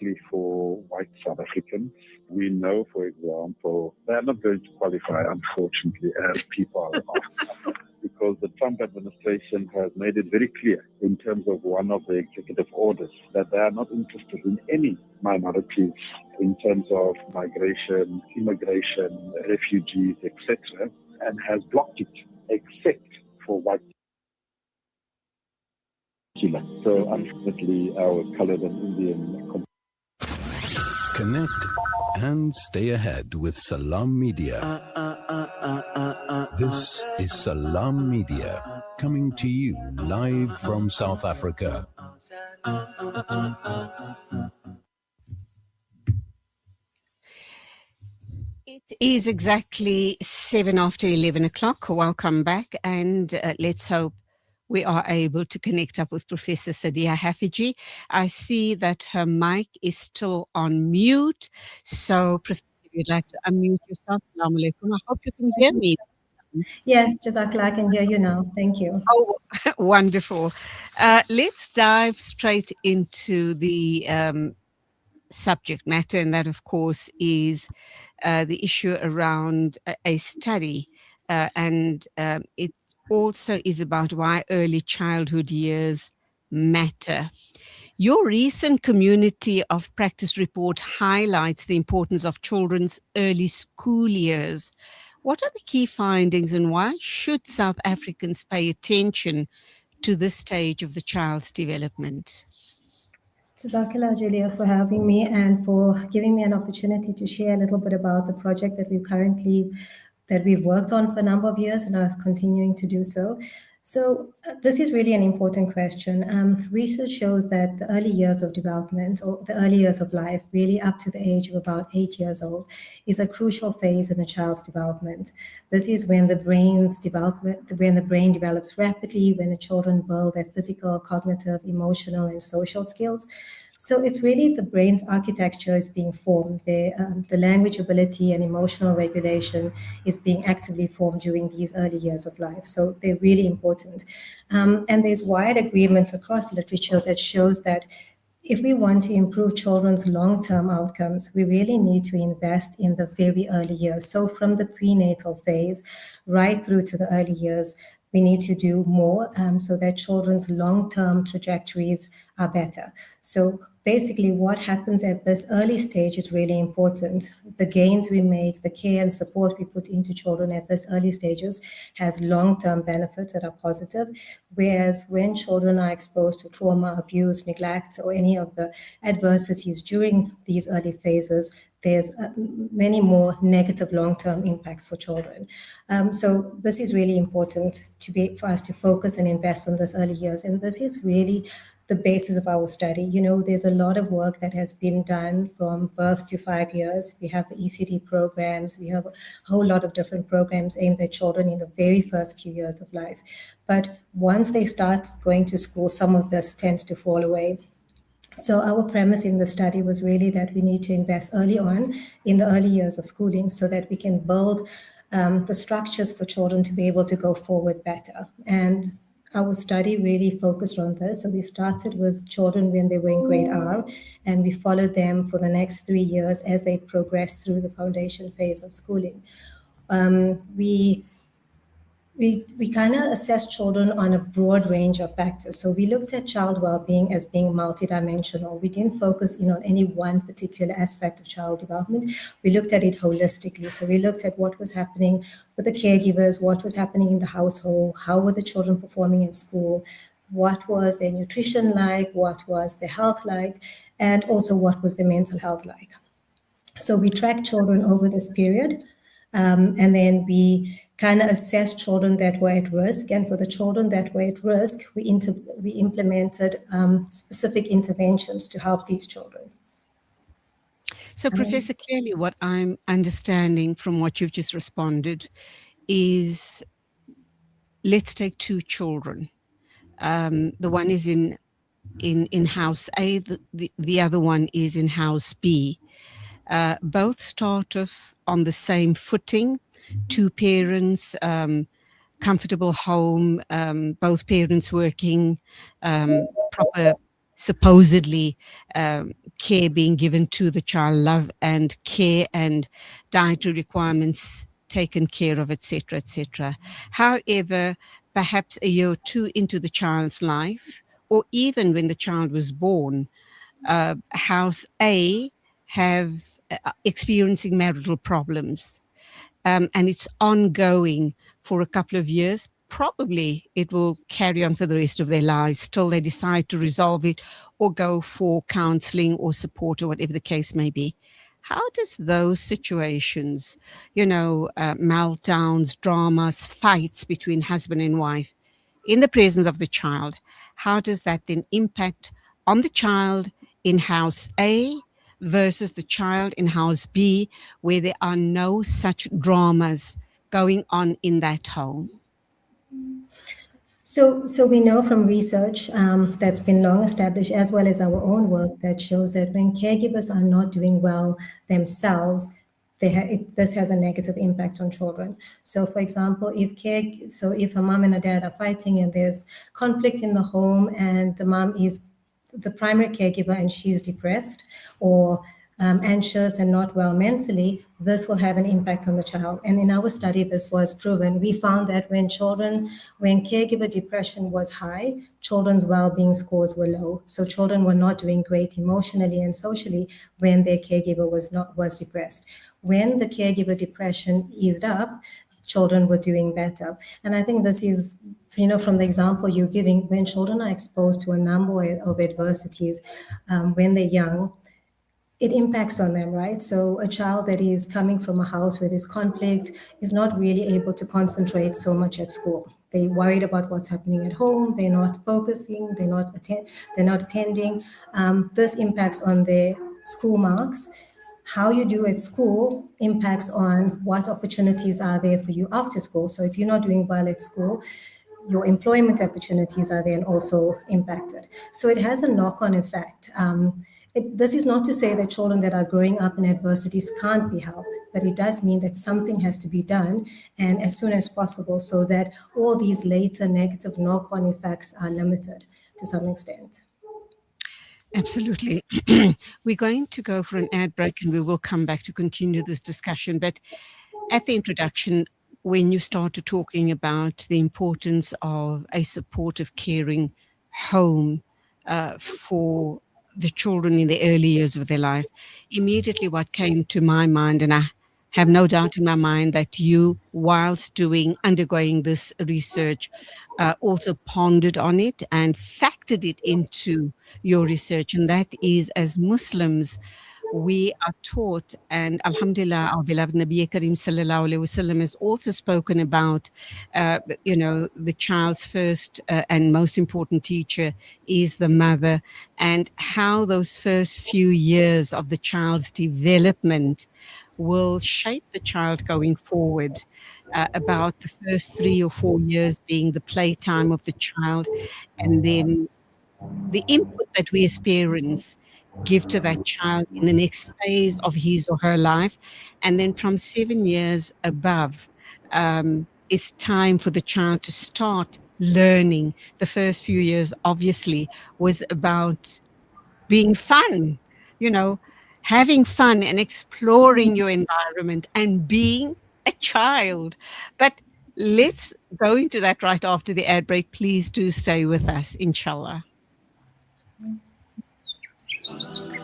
specifically for white South Africans. We know, for example, they're not going to qualify, unfortunately, as people are, because the Trump administration has made it very clear in terms of one of the executive orders that they are not interested in any minorities in terms of migration, immigration, refugees, etc., and has blocked it except for white. So unfortunately, our colored and Indian. Connect and stay ahead with Salam Media. This is Salam Media, coming to you live from South Africa. It is exactly 7 after 11 o'clock. Welcome back, and let's hope we are able to connect up with Professor Sadiyya Haffejee. I see that her mic is still on mute. So, Professor, if you'd like to unmute yourself. Assalamu alaikum. I hope you can hear me. Yes, Jazakallah, I can hear you now. Thank you. Oh, wonderful. Let's dive straight into the subject matter, and that, of course, is the issue around a study, and it also is about why early childhood years matter. Your recent Community of Practice report highlights the importance of children's early school years. What are the key findings, and why should South Africans pay attention to this stage of the child's development? Jazakallah, Julia, for having me and for giving me an opportunity to share a little bit about the project that we've worked on for a number of years and are continuing to do so. So this is really an important question. Research shows that the early years of development, or the early years of life, really up to the age of about 8 years old, is a crucial phase in a child's development. This is when the brain develops rapidly, when the children build their physical, cognitive, emotional, and social skills. So it's really the brain's architecture is being formed. The language ability and emotional regulation is being actively formed during these early years of life. So they're really important. And there's wide agreement across literature that shows that if we want to improve children's long-term outcomes, we really need to invest in the very early years. So from the prenatal phase right through to the early years, we need to do more so that children's long-term trajectories are better. So basically what happens at this early stage is really important. The gains we make, the care and support we put into children at this early stages has long-term benefits that are positive. Whereas when children are exposed to trauma, abuse, neglect, or any of the adversities during these early phases, there's many more negative long-term impacts for children. So this is really important for us to focus and invest on this early years. And this is really the basis of our study. You know, there's a lot of work that has been done from birth to 5 years. We have the ECD programs. We have a whole lot of different programs aimed at children in the very first few years of life. But once they start going to school, some of this tends to fall away. So our premise in the study was really that we need to invest early on in the early years of schooling so that we can build the structures for children to be able to go forward better. And our study really focused on this. So we started with children when they were in grade R, and we followed them for the next 3 years as they progressed through the foundation phase of schooling. We kind of assessed children on a broad range of factors. So we looked at child well-being as being multidimensional. We didn't focus in on any one particular aspect of child development. We looked at it holistically. So we looked at what was happening with the caregivers, what was happening in the household, how were the children performing in school, what was their nutrition like, what was their health like, and also what was their mental health like. So we tracked children over this period, and then we kind of assess children that were at risk. And for the children that were at risk, we implemented specific interventions to help these children. So, Professor, clearly what I'm understanding from what you've just responded is, let's take 2 children. The one is in house A, the other one is in house B. Both start off on the same footing. 2 parents, comfortable home, both parents working, proper supposedly care being given to the child, love and care and dietary requirements taken care of, etc., etc. However, perhaps a year or two into the child's life, or even when the child was born, house A have experiencing marital problems, and it's ongoing for a couple of years. Probably it will carry on for the rest of their lives till they decide to resolve it or go for counseling or support or whatever the case may be. How does those situations, meltdowns, dramas, fights between husband and wife in the presence of the child, how does that then impact on the child in house A versus the child in house B, where there are no such dramas going on in that home? So we know from research that's been long established, as well as our own work, that shows that when caregivers are not doing well themselves, this has a negative impact on children. So, for example, if a mom and a dad are fighting and there's conflict in the home, and the mom is the primary caregiver and she's depressed or anxious and not well mentally, this will have an impact on the child. And in our study, this was proven. We found that when caregiver depression was high, children's well-being scores were low. So children were not doing great emotionally and socially when their caregiver was depressed. When the caregiver depression eased up, children were doing better. And I think this is, from the example you're giving, when children are exposed to a number of adversities when they're young, it impacts on them, right? So a child that is coming from a house where there's conflict is not really able to concentrate so much at school. They're worried about what's happening at home. They're not focusing. They're not attending. This impacts on their school marks. How you do at school impacts on what opportunities are there for you after school. So if you're not doing well at school, your employment opportunities are then also impacted. So it has a knock-on effect. This is not to say that children that are growing up in adversities can't be helped, but it does mean that something has to be done, and as soon as possible, so that all these later negative knock-on effects are limited to some extent. Absolutely. We're going to go for an ad break and we will come back to continue this discussion. But at the introduction, when you started talking about the importance of a supportive, caring home for the children in the early years of their life, immediately what came to my mind, and I have no doubt in my mind that you, whilst undergoing this research, also pondered on it and factored it into your research. And that is, as Muslims, we are taught, and alhamdulillah, our beloved Nabi Karim sallallahu alaihi wasallam has also spoken about, the child's first and most important teacher is the mother, and how those first few years of the child's development will shape the child going forward, about the first 3 or 4 years being the playtime of the child, and then the input that we as parents give to that child in the next phase of his or her life. And then from 7 years above, it's time for the child to start learning. The first few years obviously was about being fun, having fun and exploring your environment and being a child. But let's go into that right after the ad break. Please do stay with us, inshallah.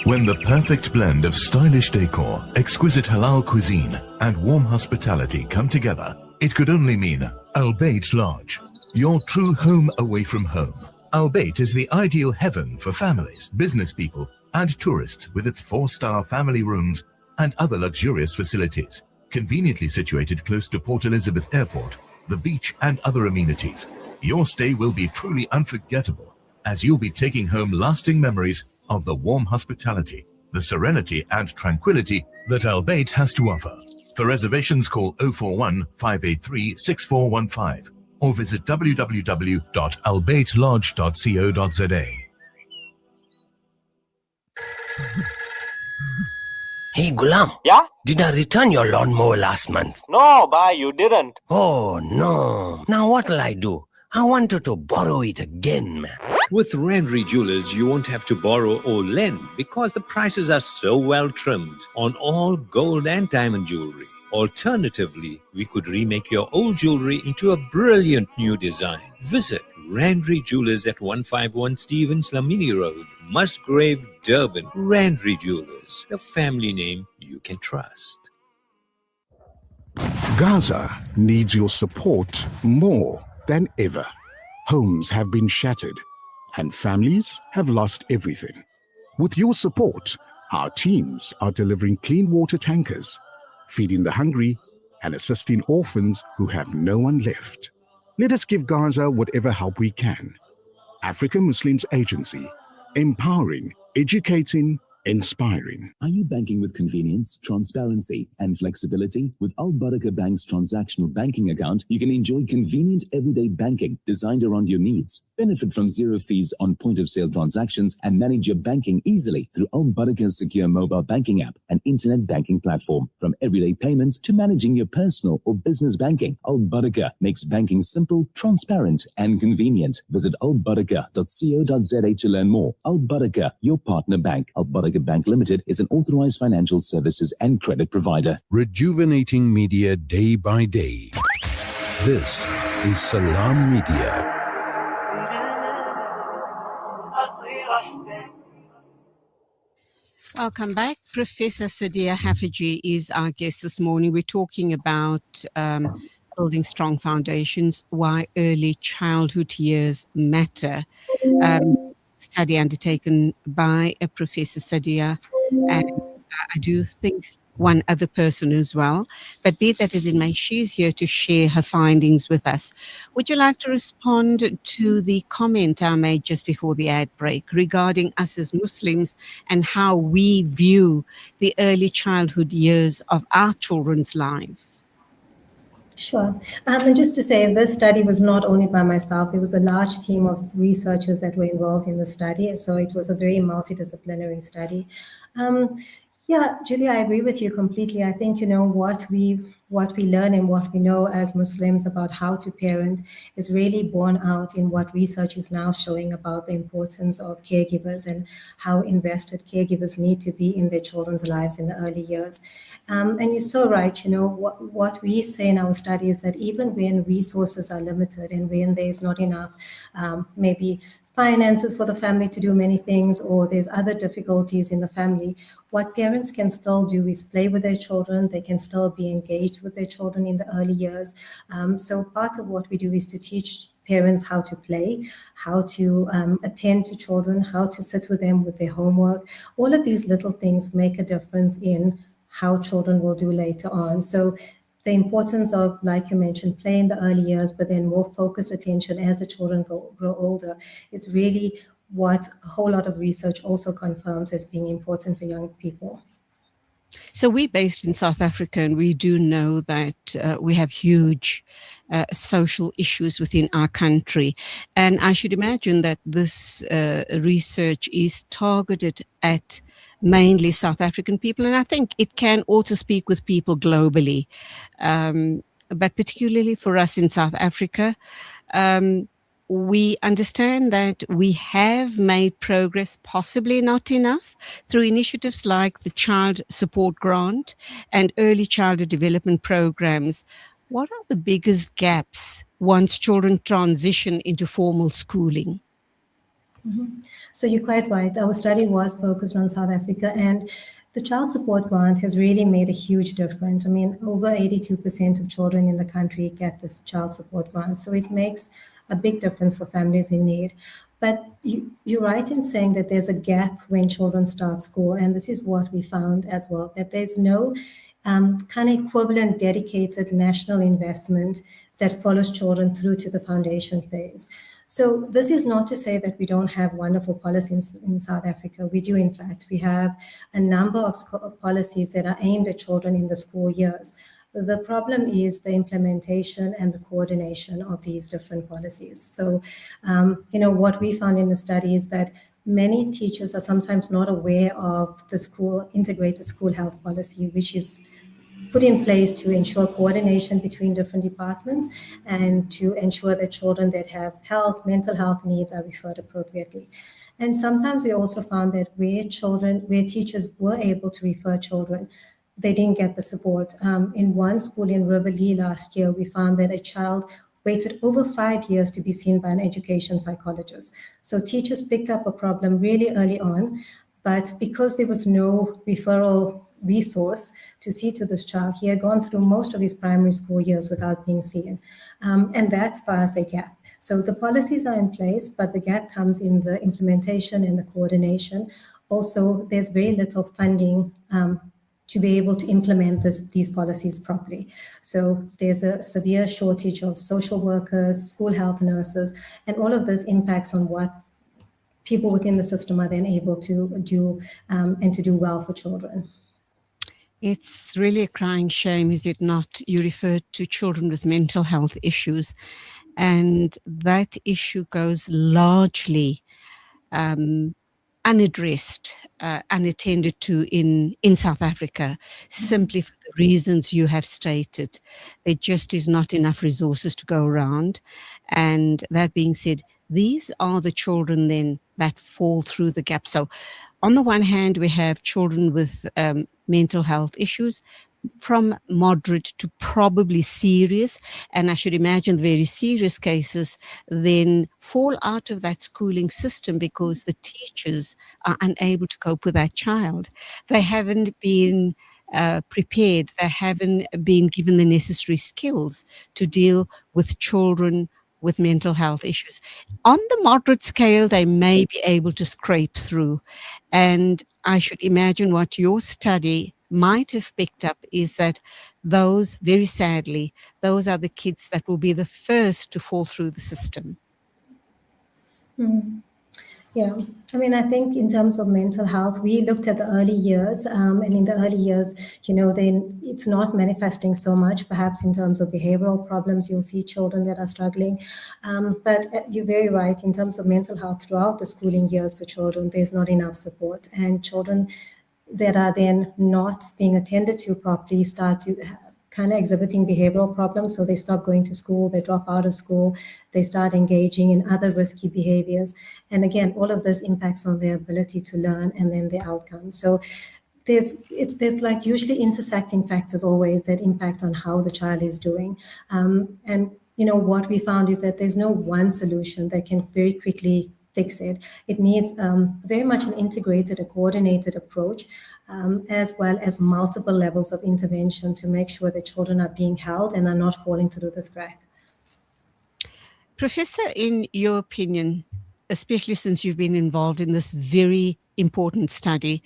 When the perfect blend of stylish decor, exquisite halal cuisine, and warm hospitality come together, it could only mean Al Bayt Lodge, your true home away from home. Al Bayt is the ideal heaven for families, business people, and tourists, with its 4-star family rooms and other luxurious facilities, conveniently situated close to Port Elizabeth Airport, the beach, and other amenities. Your stay will be truly unforgettable, as you'll be taking home lasting memories of the warm hospitality, the serenity and tranquility that Al Bayt has to offer. For reservations, call 041 583 6415 or visit www.albaytlodge.co.za. Hey Gulam. Yeah? Did I return your lawnmower last month? No, bye, you didn't. Oh no. Now what'll I do? I wanted to borrow it again, man. With Randry Jewelers, you won't have to borrow or lend because the prices are so well trimmed on all gold and diamond jewelry. Alternatively, we could remake your old jewelry into a brilliant new design. Visit Randry Jewelers at 151 Stevens Lamini Road, Musgrave, Durban. Randry Jewelers, the family name you can trust. Gaza needs your support more than ever. Homes have been shattered and families have lost everything. With your support, our teams are delivering clean water tankers, feeding the hungry, and assisting orphans who have no one left. Let us give Gaza whatever help we can. African Muslims Agency, empowering, educating, inspiring. Are you banking with convenience, transparency, and flexibility? With Al Barakah Bank's transactional banking account, you can enjoy convenient everyday banking designed around your needs. Benefit from zero fees on point-of-sale transactions and manage your banking easily through Al Barakah's secure mobile banking app and internet banking platform. From everyday payments to managing your personal or business banking, Al Barakah makes banking simple, transparent, and convenient. Visit albarakah.co.za to learn more. Al Barakah, your partner bank. Al Barakah Bank Limited is an authorized financial services and credit provider. Rejuvenating media day by day. This is Salam Media. Welcome back. Professor Sadiyya Haffejee is our guest this morning. We're talking about building strong foundations, why early childhood years matter. Study undertaken by a Professor Sadiyya, and I do think one other person as well. But be that as it may, she's here to share her findings with us. Would you like to respond to the comment I made just before the ad break regarding us as Muslims and how we view the early childhood years of our children's lives? Sure. And just to say, this study was not only by myself. There was a large team of researchers that were involved in the study. So it was a very multidisciplinary study. Yeah, Julia, I agree with you completely. I think, what we learn and what we know as Muslims about how to parent is really borne out in what research is now showing about the importance of caregivers and how invested caregivers need to be in their children's lives in the early years. And you're so right, what we say in our study is that even when resources are limited and when there's not enough, maybe finances for the family to do many things, or there's other difficulties in the family, what parents can still do is play with their children. They can still be engaged with their children in the early years. So part of what we do is to teach parents how to play, how to attend to children, how to sit with them with their homework. All of these little things make a difference in how children will do later on. So the importance of, like you mentioned, play in the early years, but then more focused attention as the children grow older is really what a whole lot of research also confirms as being important for young people. So we're based in South Africa, and we do know that we have huge social issues within our country. And I should imagine that this research is targeted at mainly South African people. And I think it can also speak with people globally. But particularly for us in South Africa, we understand that we have made progress, possibly not enough, through initiatives like the Child Support Grant and early childhood development programs. What are the biggest gaps once children transition into formal schooling? Mm-hmm. So you're quite right. Our study was focused on South Africa, and the Child Support Grant has really made a huge difference. I mean, over 82% of children in the country get this Child Support Grant. So it makes a big difference for families in need. But you're right in saying that there's a gap when children start school. And this is what we found as well, that there's no kind of equivalent dedicated national investment that follows children through to the foundation phase. So this is not to say that we don't have wonderful policies in South Africa. We do, in fact. We have a number of policies that are aimed at children in the school years. The problem is the implementation and the coordination of these different policies. So, what we found in the study is that many teachers are sometimes not aware of the integrated school health policy, which is put in place to ensure coordination between different departments and to ensure that children that have mental health needs are referred appropriately. And sometimes we also found that where teachers were able to refer children, they didn't get the support. In one school in Riverlea last year, we found that a child waited over 5 years to be seen by an education psychologist. So teachers picked up a problem really early on, but because there was no referral resource to see to this child, he had gone through most of his primary school years without being seen. And that's for us a gap. So the policies are in place, but the gap comes in the implementation and the coordination. Also, there's very little funding to be able to implement these policies properly. So there's a severe shortage of social workers, school health nurses, and all of this impacts on what people within the system are then able to do and to do well for children. It's really a crying shame, is it not? You referred to children with mental health issues, and that issue goes largely unaddressed, unattended to in South Africa, simply for the reasons you have stated. There just is not enough resources to go around. And that being said, these are the children then that fall through the gap. So on the one hand, we have children with mental health issues, from moderate to probably serious, and I should imagine very serious cases then fall out of that schooling system because the teachers are unable to cope with that child. They haven't been prepared, they haven't been given the necessary skills to deal with children with mental health issues. On the moderate scale, they may be able to scrape through, and I should imagine what your study might have picked up is that those, very sadly, those are the kids that will be the first to fall through the system. Yeah, I mean, I think in terms of mental health, we looked at the early years, and in the early years, then it's not manifesting so much. Perhaps in terms of behavioral problems, you'll see children that are struggling. But you're very right, in terms of mental health throughout the schooling years for children, there's not enough support. And children that are then not being attended to properly start to kind of exhibiting behavioral problems. So they stop going to school, they drop out of school, they start engaging in other risky behaviors. And again, all of this impacts on their ability to learn and then the outcome. So there's like usually intersecting factors always that impact on how the child is doing. And what we found is that there's no one solution that can very quickly fix it. It needs very much an integrated, a coordinated approach, as well as multiple levels of intervention to make sure that children are being held and are not falling through the crack. Professor, in your opinion, especially since you've been involved in this very important study,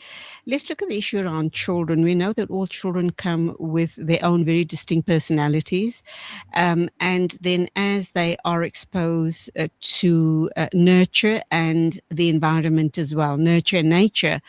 let's look at the issue around children. We know that all children come with their own very distinct personalities, and then as they are exposed to nurture and the environment as well, nurture and nature,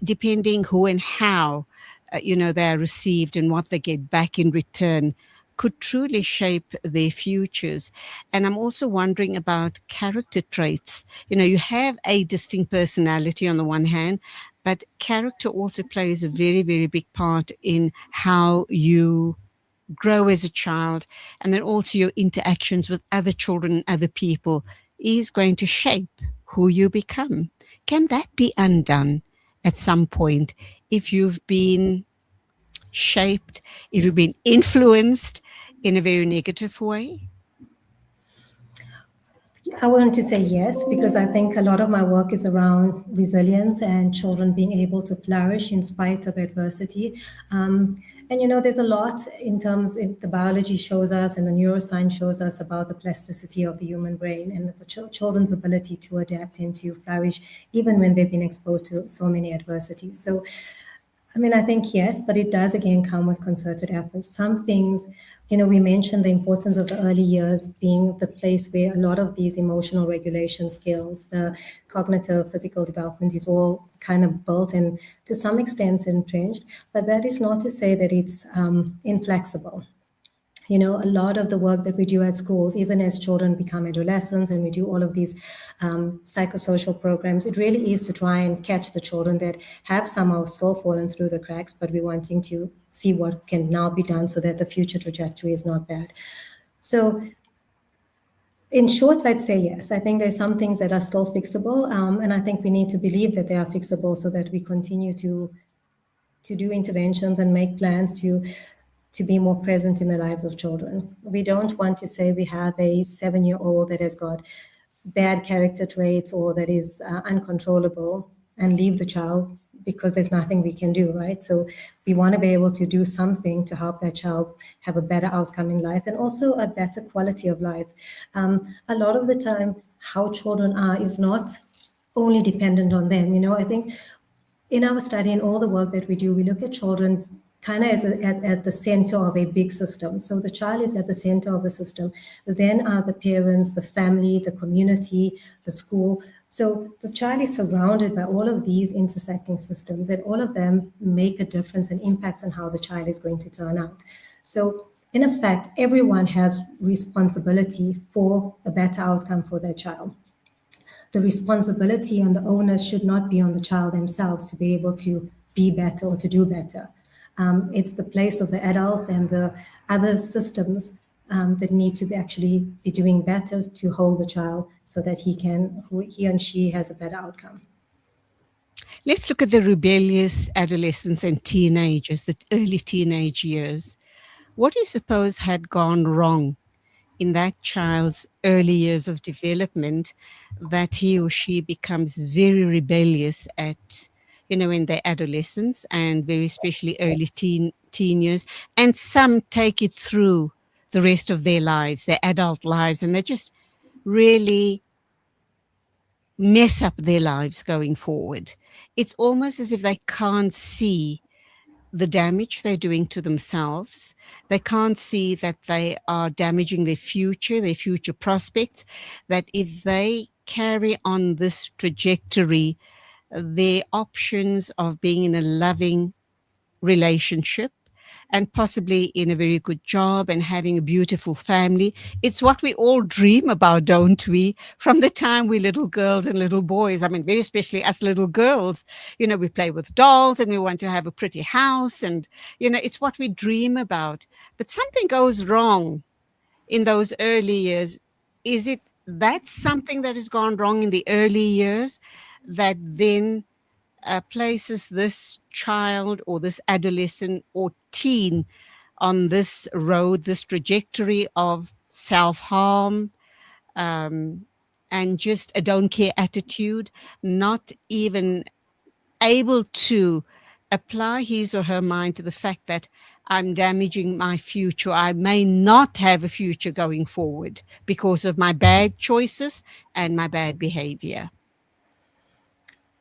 depending who and how they are received and what they get back in return, could truly shape their futures. And I'm also wondering about character traits. You have a distinct personality on the one hand, but character also plays a very, very big part in how you grow as a child, and then also your interactions with other children and other people is going to shape who you become. Can that be undone at some point if you've been shaped, if you've been influenced in a very negative way? I want to say yes, because I think a lot of my work is around resilience and children being able to flourish in spite of adversity. And there's a lot in terms of the biology shows us and the neuroscience shows us about the plasticity of the human brain and the children's ability to adapt and to flourish even when they've been exposed to so many adversities. So I think yes, but it does again come with concerted efforts. Some things, we mentioned the importance of the early years being the place where a lot of these emotional regulation skills, the cognitive, physical development is all kind of built and to some extent entrenched, but that is not to say that it's inflexible. A lot of the work that we do at schools, even as children become adolescents and we do all of these psychosocial programs, it really is to try and catch the children that have somehow still fallen through the cracks, but we're wanting to see what can now be done so that the future trajectory is not bad. So in short, I'd say yes. I think there's some things that are still fixable, and I think we need to believe that they are fixable so that we continue to do interventions and make plans to be more present in the lives of children. We don't want to say we have a 7-year-old that has got bad character traits or that is uncontrollable and leave the child because there's nothing we can do, right? So we want to be able to do something to help that child have a better outcome in life and also a better quality of life. A lot of the time, how children are is not only dependent on them. I think in our study and all the work that we do, we look at children kind of as at the center of a big system. So the child is at the center of a system. Then are the parents, the family, the community, the school. So the child is surrounded by all of these intersecting systems, and all of them make a difference and impact on how the child is going to turn out. So in effect, everyone has responsibility for a better outcome for their child. The responsibility and the onus should not be on the child themselves to be able to be better or to do better. It's the place of the adults and the other systems that need to actually be doing better to hold the child so that he and she has a better outcome. Let's look at the rebellious adolescents and teenagers, the early teenage years. What do you suppose had gone wrong in that child's early years of development that he or she becomes very rebellious at, in their adolescence and very especially early teen years, and some take it through the rest of their lives, their adult lives, and they just really mess up their lives going forward. It's almost as if they can't see the damage they're doing to themselves. They can't see that they are damaging their future prospects, that if they carry on this trajectory, their options of being in a loving relationship and possibly in a very good job and having a beautiful family. It's what we all dream about, don't we? From the time we're little girls and little boys. I mean, very especially us little girls, we play with dolls and we want to have a pretty house and, it's what we dream about. But something goes wrong in those early years. Is it that something that has gone wrong in the early years that then places this child or this adolescent or teen on this road, this trajectory of self-harm and just a don't care attitude, not even able to apply his or her mind to the fact that I'm damaging my future. I may not have a future going forward because of my bad choices and my bad behavior.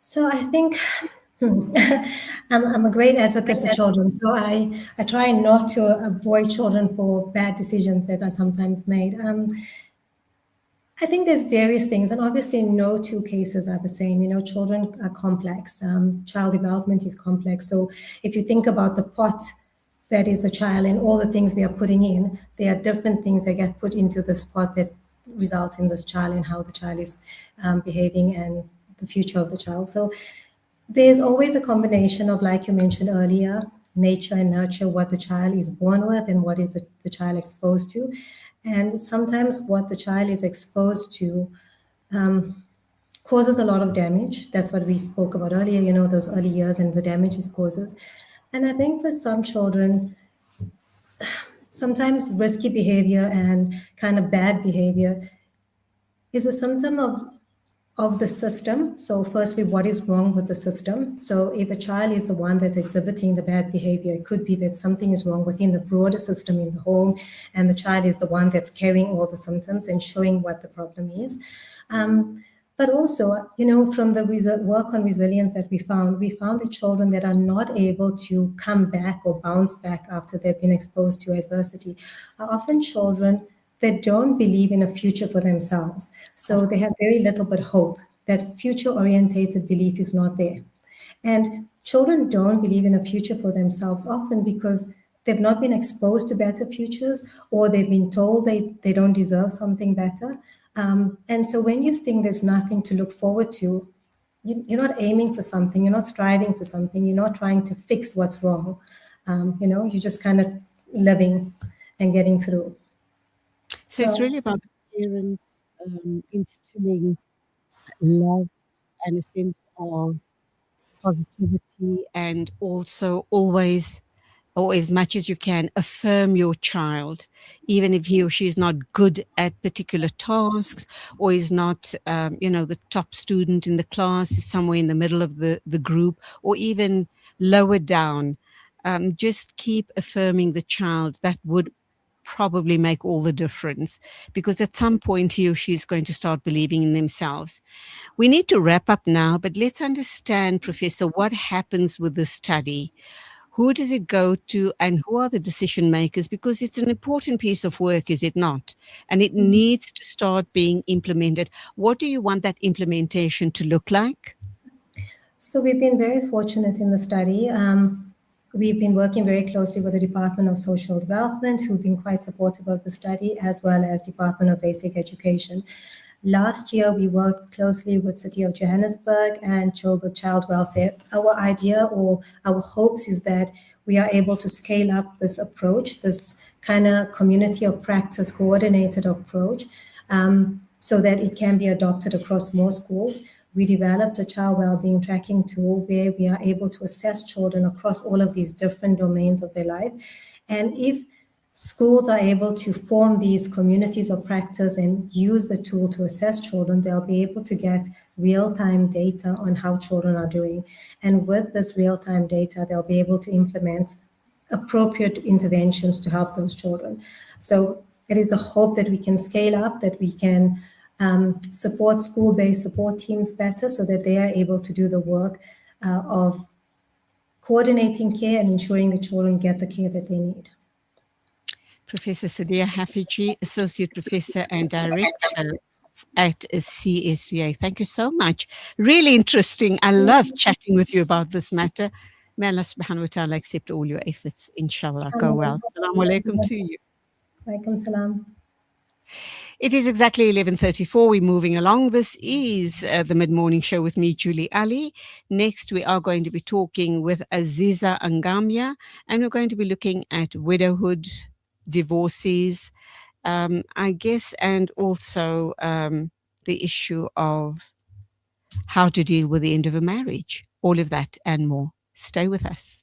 So I think I'm a great advocate for children. So I try not to avoid children for bad decisions that are sometimes made. I think there's various things, and obviously no two cases are the same. Children are complex. Child development is complex. So if you think about the pot that is a child and all the things we are putting in, there are different things that get put into this pot that results in this child and how the child is behaving and the future of the child. So there's always a combination of, like you mentioned earlier, nature and nurture, what the child is born with and what is the child exposed to. And sometimes what the child is exposed to causes a lot of damage. That's what we spoke about earlier, those early years and the damage it causes. And I think for some children, sometimes risky behavior and kind of bad behavior is a symptom of the system. So firstly, what is wrong with the system? So if a child is the one that's exhibiting the bad behavior, it could be that something is wrong within the broader system in the home, and the child is the one that's carrying all the symptoms and showing what the problem is. But also, from the work on resilience that we found that children that are not able to come back or bounce back after they've been exposed to adversity are often children that don't believe in a future for themselves. So they have very little but hope. That future-orientated belief is not there. And children don't believe in a future for themselves often because they've not been exposed to better futures, or they've been told they don't deserve something better. And so when you think there's nothing to look forward to, you're not aiming for something, you're not striving for something, you're not trying to fix what's wrong. You're just kind of living and getting through. So it's really about the parents instilling love and a sense of positivity, and also always, or as much as you can, affirm your child, even if he or she is not good at particular tasks, or is not, the top student in the class, is somewhere in the middle of the group, or even lower down. Just keep affirming the child. That would probably make all the difference, because at some point he or she is going to start believing in themselves. We need to wrap up now, but let's understand, Professor, what happens with this study. Who does it go to, and who are the decision makers? Because it's an important piece of work, is it not? And it needs to start being implemented. What do you want that implementation to look like? So we've been very fortunate in the study. We've been working very closely with the Department of Social Development, who've been quite supportive of the study, as well as Department of Basic Education. Last year, we worked closely with City of Johannesburg and Joburg Child Welfare. Our idea or our hopes is that we are able to scale up this approach, this kind of community of practice coordinated approach, so that it can be adopted across more schools. We developed a child well-being tracking tool where we are able to assess children across all of these different domains of their life. And if schools are able to form these communities of practice and use the tool to assess children, they'll be able to get real-time data on how children are doing. And with this real-time data, they'll be able to implement appropriate interventions to help those children. So it is the hope that we can scale up, that we can support school-based support teams better so that they are able to do the work of coordinating care and ensuring the children get the care that they need. Professor Sadiyya Haffejee, Associate Professor and Director at CSDA. Thank you so much. Really interesting. I love chatting with you about this matter. May Allah subhanahu wa ta'ala accept all your efforts. Inshallah. Go well. Assalamu alaikum to you. Walaikum salam. It is exactly 11:34. We're moving along. This is the Mid-Morning Show with me, Julie Ali. Next, we are going to be talking with Aziza Angamia, and we're going to be looking at widowhood, divorces, I guess, and also the issue of how to deal with the end of a marriage. All of that and more. Stay with us.